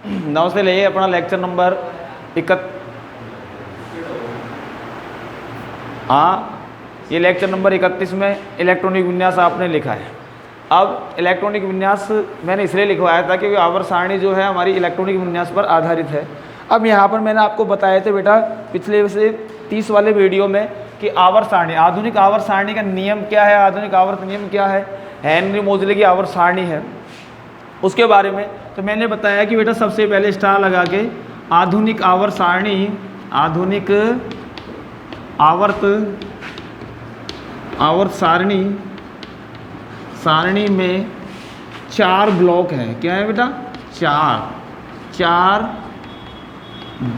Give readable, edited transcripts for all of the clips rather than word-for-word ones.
नमस्ते। ले अपना लेक्चर नंबर 31। हाँ, ये लेक्चर नंबर 31 में इलेक्ट्रॉनिक विन्यास आपने लिखा है। अब इलेक्ट्रॉनिक विन्यास मैंने इसलिए लिखवाया था क्योंकि आवर्त सारणी जो है हमारी इलेक्ट्रॉनिक विन्यास पर आधारित है। अब यहाँ पर मैंने आपको बताया था बेटा पिछले से 30 वाले वीडियो में कि आवर्त सारणी, आधुनिक आवर्त सारणी का नियम क्या है, आधुनिक आवर्त नियम क्या है, हेनरी मोजले की आवर्त सारणी है उसके बारे में। तो मैंने बताया कि बेटा सबसे पहले स्टार लगा के आधुनिक आवर्त सारणी, आधुनिक आवर्त सारणी में 4 ब्लॉक हैं। क्या है बेटा? चार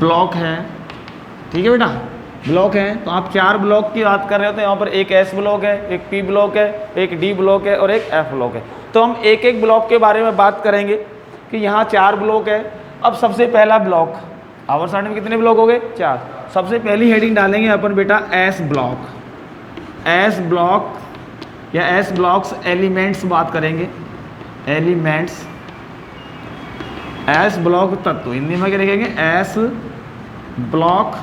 ब्लॉक हैं। ठीक है बेटा, ब्लॉक हैं। तो आप 4 ब्लॉक की बात कर रहे हो तो यहाँ पर एक एस ब्लॉक है, एक पी ब्लॉक है, एक डी ब्लॉक है और एक एफ ब्लॉक है। तो हम एक एक ब्लॉक के बारे में बात करेंगे कि यहाँ 4 ब्लॉक है। अब सबसे पहला ब्लॉक, आवर्त सारणी में कितने ब्लॉक हो गए? 4। सबसे पहली हेडिंग डालेंगे अपन बेटा एस ब्लॉक। एस ब्लॉक या एस ब्लॉक्स एलिमेंट्स बात करेंगे, एलिमेंट्स। एस ब्लॉक तत्व हिंदी में क्या लिखेंगे? एस ब्लॉक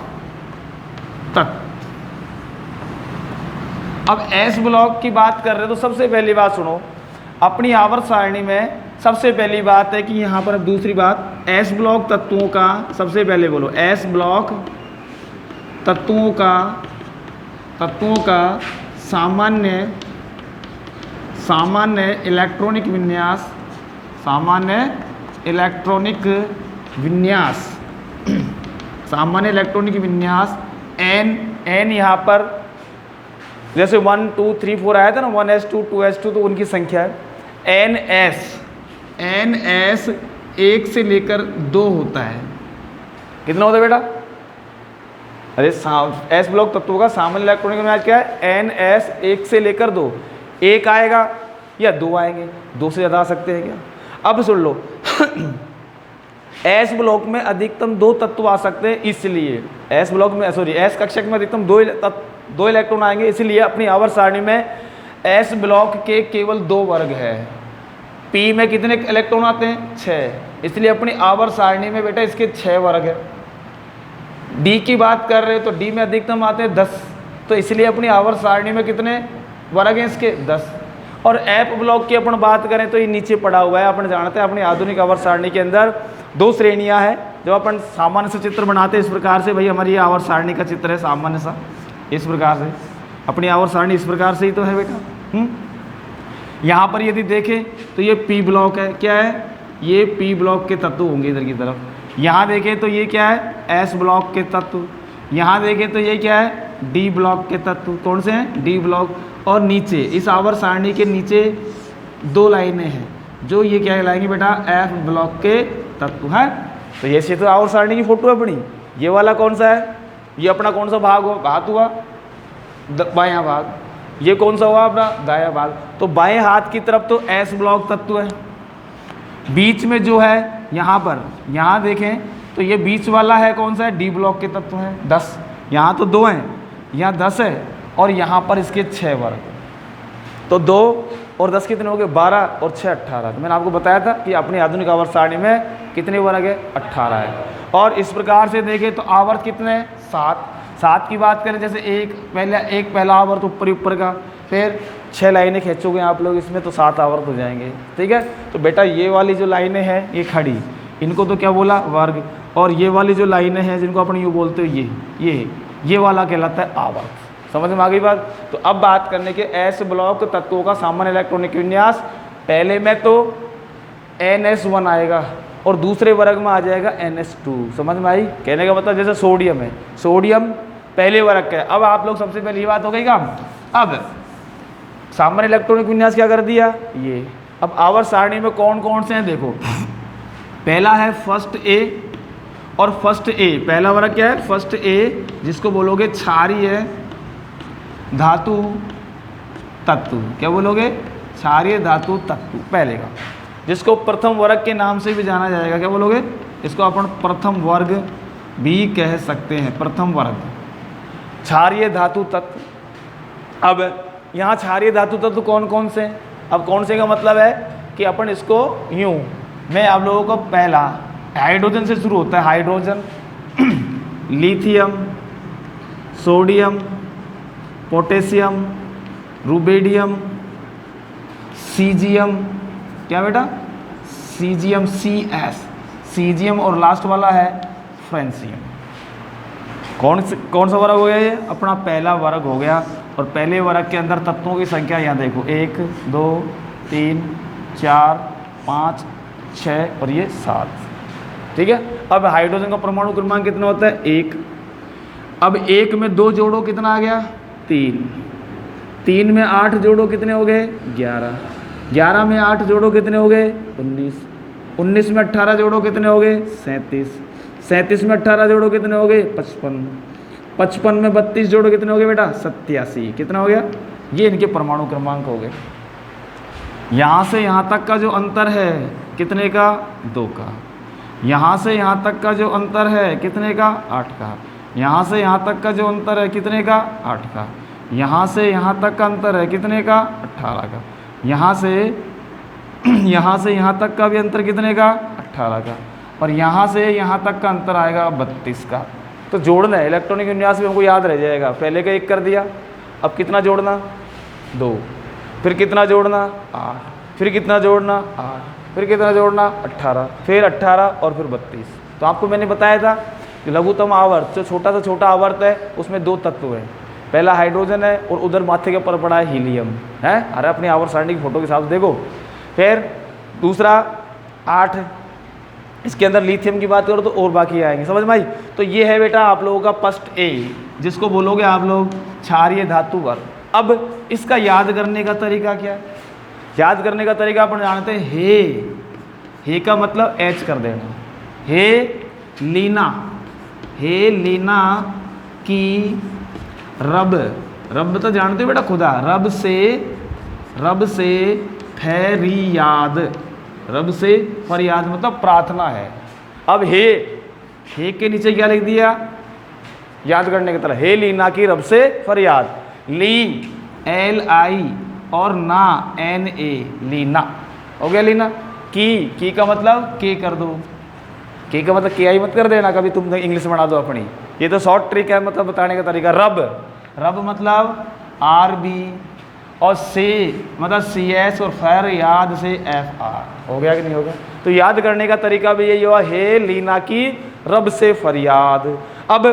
तत्व। अब एस ब्लॉक की बात कर रहे हो तो सबसे पहली बात सुनो, अपनी आवर्त सारणी में सबसे पहली बात है कि यहाँ पर अब दूसरी बात, एस ब्लॉक तत्वों का, सबसे पहले बोलो एस ब्लॉक तत्वों का सामान्य इलेक्ट्रॉनिक विन्यास, सामान्य इलेक्ट्रॉनिक विन्यास एन यहाँ पर जैसे 1 2 3 4 आया था ना, 1s2 2s2, तो उनकी संख्या है एन एस 1 से लेकर 2 होता है। कितना होता है बेटा? अरे एस ब्लॉक तत्वों का सामान्य इलेक्ट्रॉनिक विन्यास क्या है? एन एस 1 से लेकर 2। 1 आएगा या 2 आएंगे, 2 से ज़्यादा आ सकते हैं क्या? अब सुन लो एस ब्लॉक में अधिकतम 2 तत्व आ सकते हैं, इसलिए एस ब्लॉक में एस कक्षक में अधिकतम 2 इलेक्ट्रॉन आएंगे, इसलिए अपनी आवर्त सारणी में एस ब्लॉक के केवल 2 वर्ग है। पी में कितने इलेक्ट्रॉन आते हैं? 6, इसलिए अपनी आवर्त सारणी में बेटा इसके 6 वर्ग है। डी की बात कर रहे हो तो डी में अधिकतम आते हैं 10, तो इसलिए अपनी आवर्त सारणी में कितने वर्ग हैं इसके? 10। और एफ ब्लॉक की अपन बात करें तो ये नीचे पड़ा हुआ है। अपन जानते हैं अपनी आधुनिक आवर्त सारणी के अंदर 2 श्रेणियां हैं। जब अपन सामान्य से चित्र बनाते हैं इस प्रकार से, भाई हमारी आवर्त सारणी का चित्र है सामान्य सा, इस प्रकार से अपनी आवर्त सारणी इस प्रकार से ही तो है बेटा। यहाँ पर यदि देखें तो ये पी ब्लॉक है। क्या है? ये पी ब्लॉक के तत्व होंगे इधर की तरफ। यहाँ देखें तो ये क्या है? एस ब्लॉक के तत्व। यहाँ देखें तो ये क्या है? डी ब्लॉक के तत्व। कौन से हैं? D block. और नीचे इस आवर्त सारणी के नीचे 2 लाइनें हैं जो ये क्या कहलाएंगी बेटा? एफ ब्लॉक के तत्व है। तो ये से तो आवर्त सारणी की फोटो है अपनी। ये वाला कौन सा है? ये अपना कौन सा भाग हुआ? बायां भाग। ये कौन सा हुआ अपना? दायां भाग। तो बाएं हाथ की तरफ तो एस ब्लॉक तत्व है। बीच में जो है यहाँ पर, यहाँ देखें तो ये बीच वाला है कौन सा है? डी ब्लॉक के तत्व है 10। यहाँ तो 2 हैं, यहाँ 10 है और यहाँ पर इसके 6 वर्ग। तो 2 और 10 कितने हो गए? 12 और 6 18। तो मैंने आपको बताया था कि अपनी आधुनिक आवर्त सारणी में कितने वर्ग है? 18 है। और इस प्रकार से देखें तो आवर्त कितने हैं? 7 की बात करें जैसे एक पहला आवर्त ऊपर का, फिर 6 लाइनें खींचोगे आप लोग इसमें तो 7 आवर्त हो जाएंगे। ठीक है, तो बेटा ये वाली जो लाइनें हैं ये खड़ी, इनको तो क्या बोला? वर्ग। और ये वाली जो लाइनें हैं जिनको अपन यूँ बोलते हो ये वाला कहलाता है आवर्त। समझ में आ गई बात? तो अब बात करने के एस ब्लॉक तत्वों का सामान्य इलेक्ट्रॉनिक विन्यास। पहले में तो NS1 आएगा और दूसरे वर्ग में आ जाएगा NS2। समझ में आई? कहने का मतलब जैसे सोडियम है, सोडियम पहले वर्ग का है। अब आप लोग सबसे पहले ये बात हो गई काम। अब सामान्य इलेक्ट्रॉनिक विन्यास क्या कर दिया? ये। अब आवर्त सारणी में कौन कौन से हैं देखो। पहला है फर्स्ट ए, और फर्स्ट ए पहला वर्ग क्या है? फर्स्ट ए, जिसको बोलोगे क्षारीय धातु तत्व। क्या बोलोगे? क्षारीय धातु तत्व पहले का, जिसको प्रथम वर्ग के नाम से भी जाना जाएगा। क्या बोलोगे? इसको अपन प्रथम वर्ग भी कह सकते हैं, प्रथम वर्ग क्षारीय धातु तत्व। अब यहाँ क्षारीय धातु तत्व कौन कौन से हैं? अब कौन से का मतलब है कि अपन इसको यूँ, मैं आप लोगों को पहला हाइड्रोजन से शुरू होता है, hydrogen, lithium, sodium, potassium, rubidium, caesium, क्या बेटा, सीजियम, CS, सीजियम, और लास्ट वाला है फ्रेंसियम। कौन सा वर्ग हो गया ये? अपना पहला वर्ग हो गया। और पहले वर्ग के अंदर तत्वों की संख्या यहाँ देखो, 1 2 3 4 5 6 और ये 7, ठीक है। अब हाइड्रोजन का परमाणु क्रमांक कितना होता है? 1। अब 1 में 2 जोड़ो, कितना आ गया? 3। 3 में 8 जोड़ो, कितने हो गए? 11। 11 में 8 जोड़ो, कितने हो गए? 19। 19 में 18 जोड़ो, कितने हो गए? 37। 37 में 18 जोड़ो, कितने हो गए? 55। 55 में 32 जोड़ो, कितने हो गए बेटा? 87। कितना हो गया? ये इनके परमाणु क्रमांक हो गए। यहाँ से यहाँ तक का जो अंतर है कितने का? 2 का। यहाँ से यहाँ तक का जो अंतर है कितने का? 8 का। यहाँ से यहाँ तक का जो अंतर है कितने का? 8 का। यहाँ से यहाँ तक का अंतर है कितने का? 18 का। यहाँ से यहाँ तक का भी अंतर कितने का? 18 का। और यहाँ से यहाँ तक का अंतर आएगा 32 का। तो जोड़ना है, इलेक्ट्रॉनिक विन्यास भी हमको याद रह जाएगा। पहले का 1 कर दिया, अब कितना जोड़ना? 2। फिर कितना जोड़ना? 8। फिर कितना जोड़ना? 8। फिर कितना जोड़ना? 18। फिर 18 और फिर 32। तो आपको मैंने बताया था कि लघुत्तम आवर्त, जो छोटा से छोटा आवर्त है, उसमें 2 तत्व हैं। पहला हाइड्रोजन है और उधर माथे के ऊपर पड़ा है हीलियम, है। अरे अपनी आवर्त सारणी की फोटो के साथ देखो। फिर दूसरा 8, इसके अंदर लिथियम की बात करो तो और बाकी आएंगे, समझ में आई? तो ये है बेटा आप लोगों का फर्स्ट A, जिसको बोलोगे आप लोग क्षारीय धातु वर्ग। अब इसका याद करने का तरीका क्या है? याद करने का तरीका अपन जानते हैं, हे का मतलब H कर देना, हे लीना की रब, रब तो जानते हो बेटा खुदा, रब से फरियाद, रब से फरियाद मतलब प्रार्थना है। अब हे के नीचे क्या लिख दिया? याद करने की तरह, हे लीना की रब से फरियाद। ली LI और ना NA, लीना हो गया। लीना की का मतलब के कर दो, के का मतलब KI मत कर देना कभी, तुम इंग्लिश बना दो अपनी। ये तो शॉर्ट ट्रिक है, मतलब बताने का तरीका। रब मतलब RB और से मतलब CS और फरियाद से FR। हो गया कि नहीं होगा? तो याद करने का तरीका भी यही हुआ, हे लीना की रब से फरियाद। अब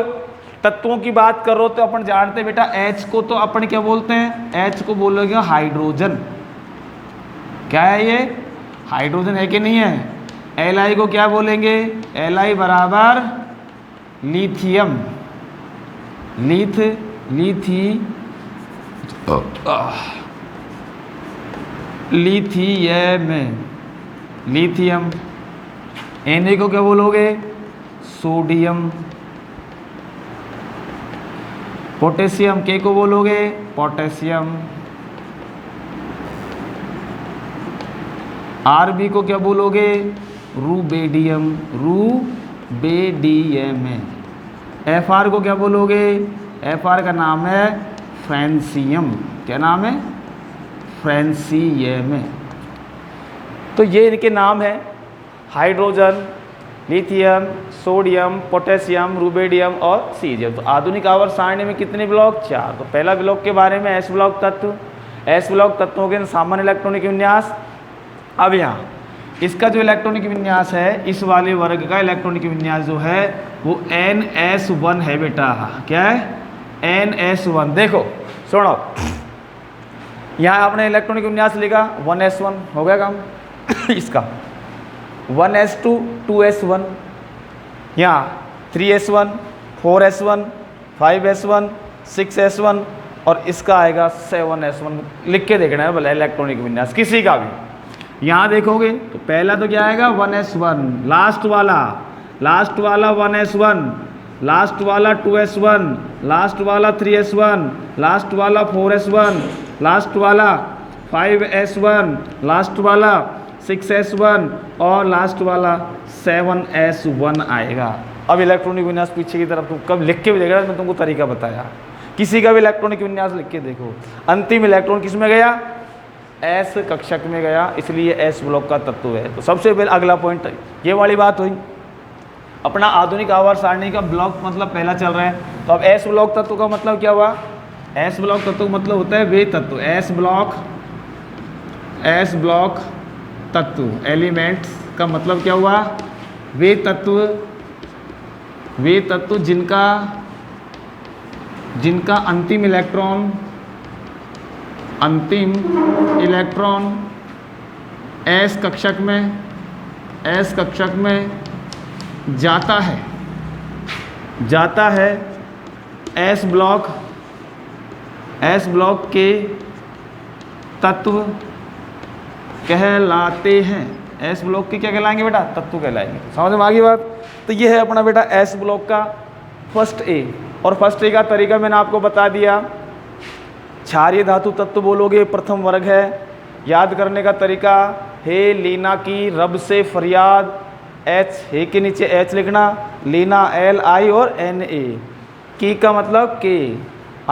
तत्वों की बात करो तो अपन जानते बेटा H को तो अपन क्या बोलते हैं? H को बोलोगे हाइड्रोजन। क्या है ये? हाइड्रोजन है कि नहीं है? Li को क्या बोलेंगे? Li बराबर लिथियम, लिथियम। Na को क्या बोलोगे? सोडियम। पोटेशियम के को बोलोगे? पोटेशियम। Rb को क्या बोलोगे? रुबेडियम, Fr को क्या बोलोगे? Fr का नाम है फ्रेंसियम। क्या नाम है? फ्रेंसियम। तो ये इनके नाम है, hydrogen, lithium, sodium, potassium, rubidium और सीजियम। तो आधुनिक आवर्त सारणी में कितने ब्लॉक? 4। तो पहला ब्लॉक के बारे में S ब्लॉक तत्व, S ब्लॉक तत्वों के सामान्य इलेक्ट्रॉनिक विन्यास। अब यहाँ इसका जो इलेक्ट्रॉनिक विन्यास है, इस वाले वर्ग का इलेक्ट्रॉनिक विन्यास जो है वो NS1 है बेटा। क्या है? NS1। देखो सुनो, यहाँ आपने इलेक्ट्रॉनिक विन्यास लिखा 1S1, हो गया काम इसका। 1S2, 2S1, यहाँ 3S1, 4S1, 5S1, 6S1 और इसका आएगा 7S1। लिख के देखना है भले इलेक्ट्रॉनिक विन्यास किसी का भी। यहाँ देखोगे तो पहला तो क्या आएगा? 1S1, लास्ट वाला 1S1, लास्ट वाला 2S1, लास्ट वाला 3S1, लास्ट वाला 4S1, लास्ट वाला 5S1, लास्ट वाला 6S1 और लास्ट वाला 7S1 आएगा। अब इलेक्ट्रॉनिक विन्यास पीछे की तरफ तुम कब लिख के भी देखना, मैं तुमको तरीका बताया। किसी का भी इलेक्ट्रॉनिक विन्यास लिख के देखो, अंतिम इलेक्ट्रॉन किस में गया? S कक्षक में गया, इसलिए S ब्लॉक का तत्व है। तो सबसे पहले अगला पॉइंट ये वाली बात हुई। अपना आधुनिक आवर्त सारणी का ब्लॉक मतलब पहला चल रहा है। तो अब एस ब्लॉक तत्व का मतलब क्या हुआ? एस ब्लॉक तत्व का मतलब होता है वे तत्व, एस ब्लॉक तत्व, एलिमेंट्स का मतलब क्या हुआ? वे तत्व जिनका अंतिम इलेक्ट्रॉन एस कक्षक में जाता है एस ब्लॉक के तत्व कहलाते हैं। एस ब्लॉक के क्या कहलाएंगे बेटा? तत्व कहलाएंगे। समझ में आ गई बात? तो ये है अपना बेटा एस ब्लॉक का फर्स्ट ए। और फर्स्ट ए का तरीका मैंने आपको बता दिया। क्षारीय धातु तत्व बोलोगे प्रथम वर्ग है। याद करने का तरीका, हे लीना की रब से फरियाद, एच हे के नीचे एच लिखना, लीना LI और NA, की का मतलब के,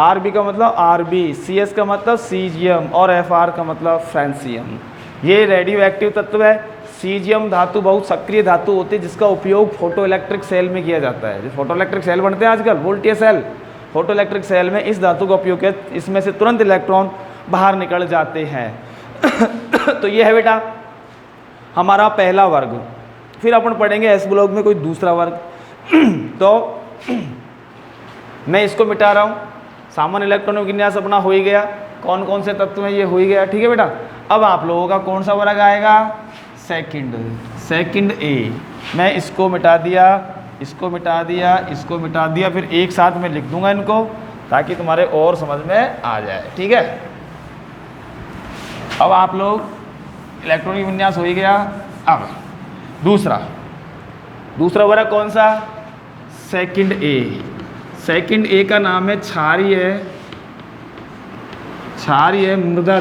RB का मतलब RB, CS का मतलब सीजियम और FR का मतलब फ्रांसियम। ये रेडियो एक्टिव तत्व है। सीजियम धातु बहुत सक्रिय धातु होती है जिसका उपयोग फोटो इलेक्ट्रिक सेल में किया जाता है। जो फोटो इलेक्ट्रिक सेल बनते हैं आजकल, voltage cell, photoelectric cell में इस धातु का उपयोग किया, इसमें से तुरंत इलेक्ट्रॉन बाहर निकल जाते हैं। तो ये है बेटा हमारा पहला वर्ग। फिर अपन पढ़ेंगे एस ब्लॉक में कोई दूसरा वर्ग। तो मैं इसको मिटा रहा हूँ। सामान्य इलेक्ट्रॉन विन्यास अपना हो ही गया। कौन कौन से तत्व हैं ये हो ही गया, ठीक है बेटा। अब आप लोगों का कौन सा वर्ग आएगा? सेकंड ए। मैं इसको मिटा दिया, इसको मिटा दिया, फिर एक साथ में लिख दूंगा इनको ताकि तुम्हारे और समझ में आ जाए, ठीक है। अब आप लोग इलेक्ट्रॉनिक विन्यास हो ही गया। अब दूसरा वर्ग कौन सा? सेकंड ए का नाम है क्षारीय मृदा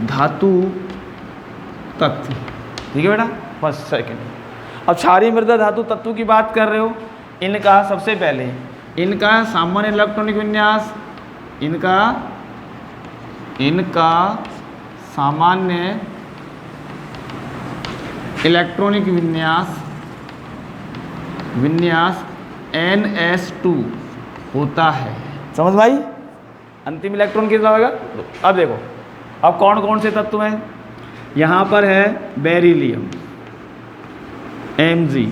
धातु तत्व, ठीक है बेटा। First second. अब क्षारीय मृदा धातु तत्व की बात कर रहे हो, इनका सबसे पहले इनका सामान्य इलेक्ट्रॉनिक विन्यास, इनका सामान्य इलेक्ट्रॉनिक विन्यास NS2 होता है। समझ भाई? अंतिम इलेक्ट्रॉन कितना होगा? अब देखो, अब कौन कौन से तत्व हैं? यहाँ पर है बेरिलियम Mg,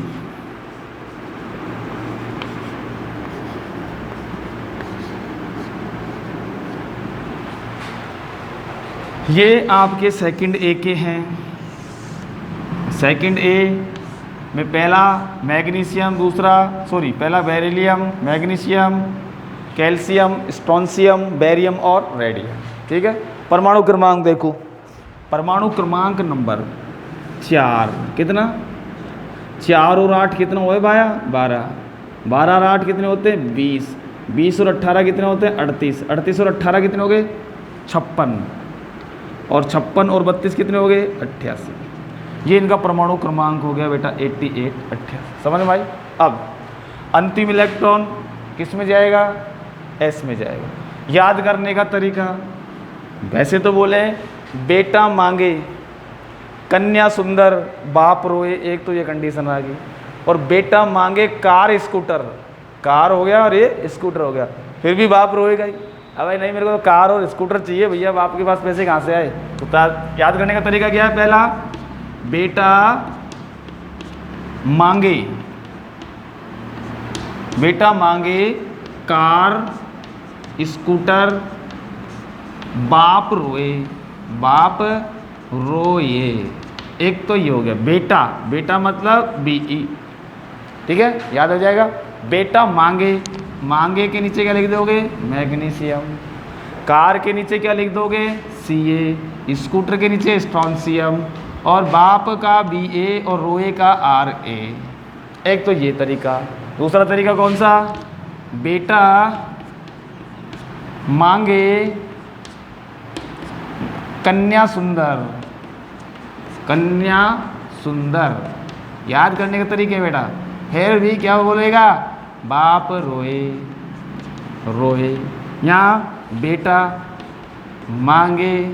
ये आपके सेकंड ए के हैं। सेकंड ए में पहला beryllium, magnesium, calcium, strontium, barium और रेडियम, ठीक है। परमाणु क्रमांक देखो, परमाणु क्रमांक नंबर 4 कितना? 4 और 8 कितना हुए भाया? 12। 12 और 8 कितने होते हैं? 20। 20 और 18 कितने होते हैं? 38। 38 और 18 कितने हो गए? 56। और 56 और 32 कितने हो गए? 88। ये इनका परमाणु क्रमांक हो गया बेटा 88, 88। समझ भाई? अब अंतिम इलेक्ट्रॉन किस में जाएगा? एस में जाएगा। याद करने का तरीका, वैसे तो बोले बेटा मांगे कन्या सुंदर बाप रोए, एक तो ये कंडीशन आ गई। और बेटा मांगे कार स्कूटर, कार हो गया और ये स्कूटर हो गया, फिर भी बाप रोएगा ही। अब भाई नहीं, मेरे को तो कार और स्कूटर चाहिए भैया, बाप के पास पैसे कहाँ से आए? तो याद करने का तरीका क्या है? पहला बेटा मांगे कार स्कूटर, बाप रोए, एक तो ये हो गया बेटा। बेटा मतलब BE, ठीक है, याद हो जाएगा। बेटा मांगे के नीचे क्या लिख दोगे? मैग्नीशियम। कार के नीचे क्या लिख दोगे? Ca। स्कूटर के नीचे स्ट्रोंशियम। और बाप का BA और रोए का RA। एक तो ये तरीका। दूसरा तरीका कौन सा? बेटा मांगे कन्या सुंदर। याद करने के तरीके बेटा, फिर भी क्या बोलेगा? बाप रोए। यहाँ बेटा मांगे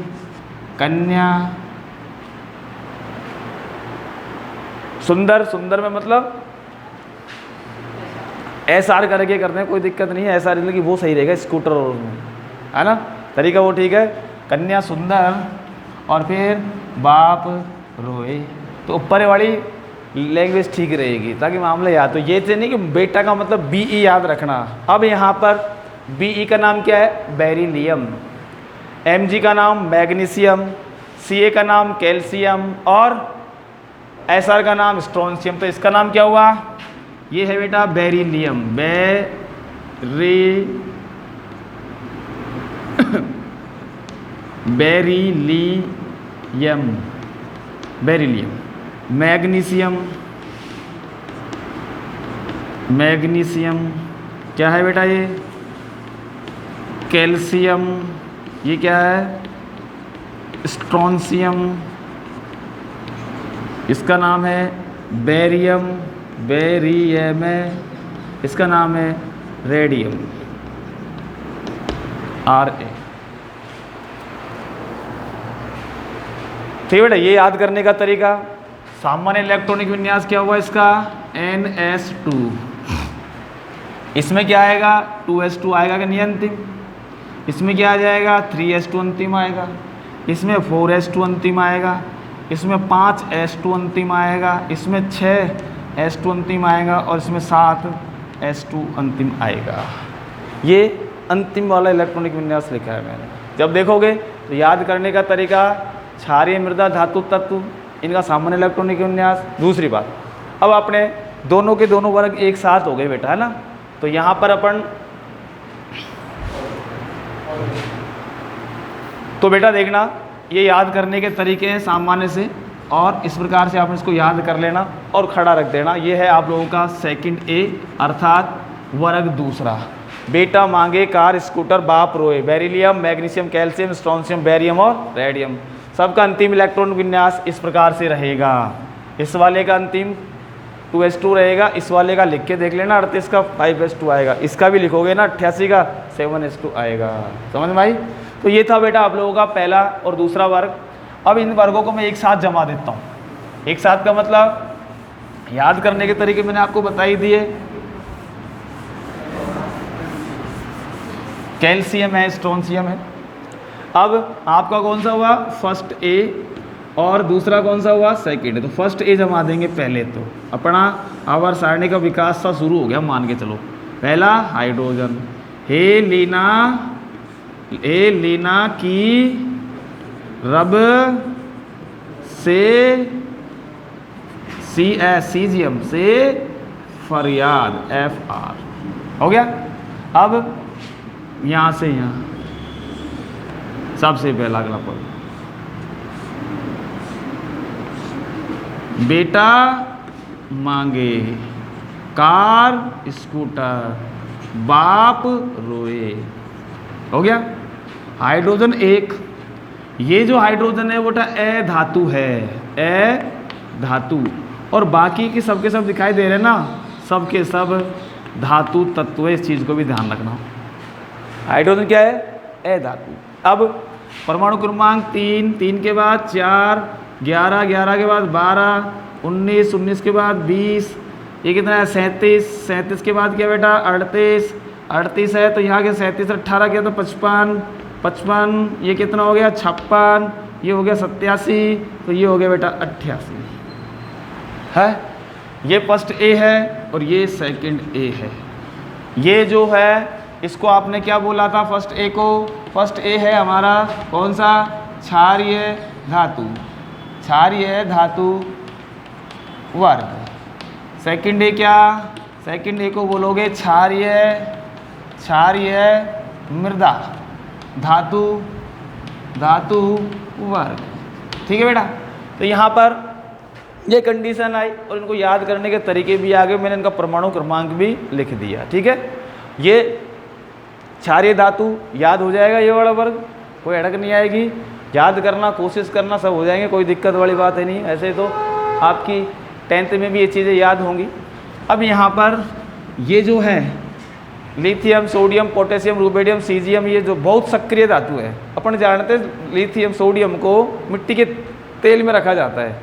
कन्या सुंदर, सुंदर में मतलब SR करके करते हैं, कोई दिक्कत नहीं है। SR की वो सही रहेगा स्कूटर और उसमें, है ना, तरीका वो ठीक है। कन्या सुंदर और फिर बाप रोए, तो ऊपर वाली लैंग्वेज ठीक रहेगी ताकि मामला याद। तो ये से नहीं कि बेटा का मतलब BE याद रखना। अब यहाँ पर BE का नाम क्या है? बेरिलियम। Mg का नाम मैग्नीशियम, Ca का नाम कैल्शियम और SR का नाम स्ट्रोंशियम। तो इसका नाम क्या हुआ? ये है बेटा बेरिलियम। बेरिलियम। मैग्नीशियम क्या है बेटा? ये कैल्शियम। ये क्या है? स्ट्रोंशियम। इसका नाम है बेरियम है, इसका नाम है रेडियम, Ra। ठीक है बेटा, ये याद करने का तरीका। सामान्य इलेक्ट्रॉनिक विन्यास क्या हुआ इसका? NS2। इसमें क्या आएगा? 2s2 आएगा कि नहीं अंतिम? इसमें क्या आ जाएगा? 3s2 अंतिम आएगा। इसमें 4s2 अंतिम आएगा। इसमें 5s2 अंतिम आएगा। इसमें 6s2 अंतिम आएगा और इसमें 7s2 अंतिम आएगा। ये अंतिम वाला इलेक्ट्रॉनिक विन्यास लिखा है मैंने। जब देखोगे तो याद करने का तरीका, क्षारीय मृदा धातु तत्व, इनका सामान्य इलेक्ट्रॉनिक विन्यास। दूसरी बात, अब अपने दोनों के दोनों वर्ग एक साथ हो गए बेटा, है ना। तो यहाँ पर अपन तो बेटा देखना, ये याद करने के तरीके हैं सामान्य से, और इस प्रकार से आप इसको याद कर लेना और खड़ा रख देना। ये है आप लोगों का सेकंड A अर्थात वर्ग दूसरा। बेटा मांगे कार स्कूटर बाप रोए, beryllium magnesium calcium strontium barium और रेडियम। सबका अंतिम इलेक्ट्रॉन विन्यास इस प्रकार से रहेगा। इस वाले का अंतिम 2s2 रहेगा, इस वाले का लिख के देख लेना 38 का 5s2 आएगा, इसका भी लिखोगे ना 88 का 7s2 आएगा। समझ में आई? तो ये था बेटा आप लोगों का पहला और दूसरा वर्ग। अब इन वर्गों को मैं एक साथ जमा देता हूँ। एक साथ का मतलब याद करने के तरीके मैंने आपको बता ही दिए। कैल्शियम है, स्ट्रोंशियम है। अब आपका कौन सा हुआ? फर्स्ट A और दूसरा कौन सा हुआ? सेकंड। तो फर्स्ट A जमा देंगे पहले। तो अपना आवर्त सारणी का विकास सा शुरू हो गया, मान के चलो। पहला हाइड्रोजन, हे लीना की रब से सीजियम से फरियाद FR हो गया। अब यहाँ से यहाँ सबसे पहला अगला पद, बेटा मांगे कार स्कूटर बाप रोए, हो गया। हाइड्रोजन एक, ये जो हाइड्रोजन है बेटा ए धातु है, ए धातु, और बाकी के सब दिखाई दे रहे हैं ना, सबके सब धातु तत्व है। इस चीज़ को भी ध्यान रखना। हाइड्रोजन क्या है? ए धातु। अब परमाणु क्रमांक 3, 3 के बाद 4, 11, 11 के बाद 12, 19, 19 के बाद 20, ये कितना है? 37, 37 के बाद क्या बेटा? 38, 38 है तो यहाँ के 37, 18 किया तो 55, 55, ये कितना हो गया? 56, ये हो गया 87, तो ये हो गया बेटा 88 है। ये फर्स्ट A है और ये सेकंड A है। ये जो है इसको आपने क्या बोला था? फर्स्ट A को, फर्स्ट A है हमारा कौन सा? क्षारीय धातु, क्षारीय धातु वर्ग। सेकंड A क्या? सेकंड A को बोलोगे क्षारीय मृदा धातु वर्ग। ठीक है बेटा। तो यहाँ पर ये कंडीशन आई और इनको याद करने के तरीके भी आ गए। मैंने इनका परमाणु क्रमांक भी लिख दिया। ठीक है, ये क्षारीय धातु याद हो जाएगा, ये वाला वर्ग, कोई अड़क नहीं आएगी। याद करना, कोशिश करना, सब हो जाएंगे, कोई दिक्कत वाली बात है नहीं। ऐसे तो आपकी 10th में भी ये चीज़ें याद होंगी। अब यहाँ पर ये जो है lithium, sodium, potassium, rubidium, caesium, ये जो बहुत सक्रिय धातु है। अपन जानते हैं लिथियम सोडियम को मिट्टी के तेल में रखा जाता है।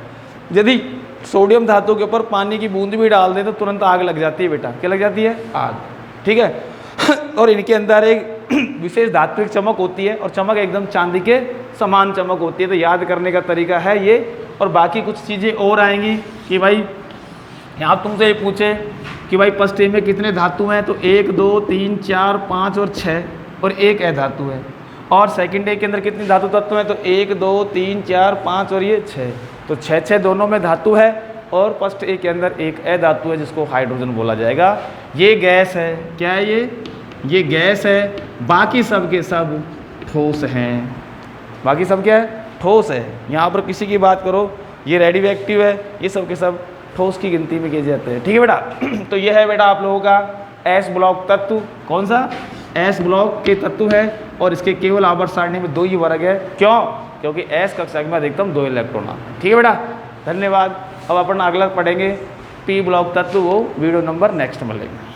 यदि सोडियम धातु के ऊपर पानी की बूंद भी डाल दें तो तुरंत आग लग जाती है बेटा। क्या लग जाती है? आग। ठीक है। और इनके अंदर एक विशेष धात्विक चमक होती है और चमक एकदम चांदी के समान चमक होती है। तो याद करने का तरीका है ये। और बाकी कुछ चीज़ें और आएंगी कि भाई यहाँ तुमसे ये पूछे कि भाई फर्स्ट ए में कितने धातु हैं, तो 1 2 3 4 5 और 6 और एक अधातु है। और सेकंड ए के अंदर कितनी धातु तत्व हैं, तो 1 2 3 4 5 और ये 6, तो 6 दोनों में धातु है। और फर्स्ट ए के अंदर एक अधातु है जिसको हाइड्रोजन बोला जाएगा। ये गैस है। क्या है ये गैस है। बाकी सब के सब ठोस हैं। बाकी सब क्या है? ठोस है। यहाँ पर किसी की बात करो, ये रेडियो एक्टिव है, ये सब के सब ठोस की गिनती में किए जाते हैं। ठीक है बेटा। तो ये है बेटा आप लोगों का एस ब्लॉक तत्व। कौन सा? एस ब्लॉक के तत्व है और इसके केवल आवर्त सारणी में 2 ही वर्ग है। क्यों? क्योंकि एस कक्षक में अधिकतम 2 इलेक्ट्रॉन आते हैं। ठीक है बेटा, धन्यवाद। अब अपन अगला पढ़ेंगे पी ब्लॉक तत्व, वो वीडियो नंबर नेक्स्ट में लेंगे।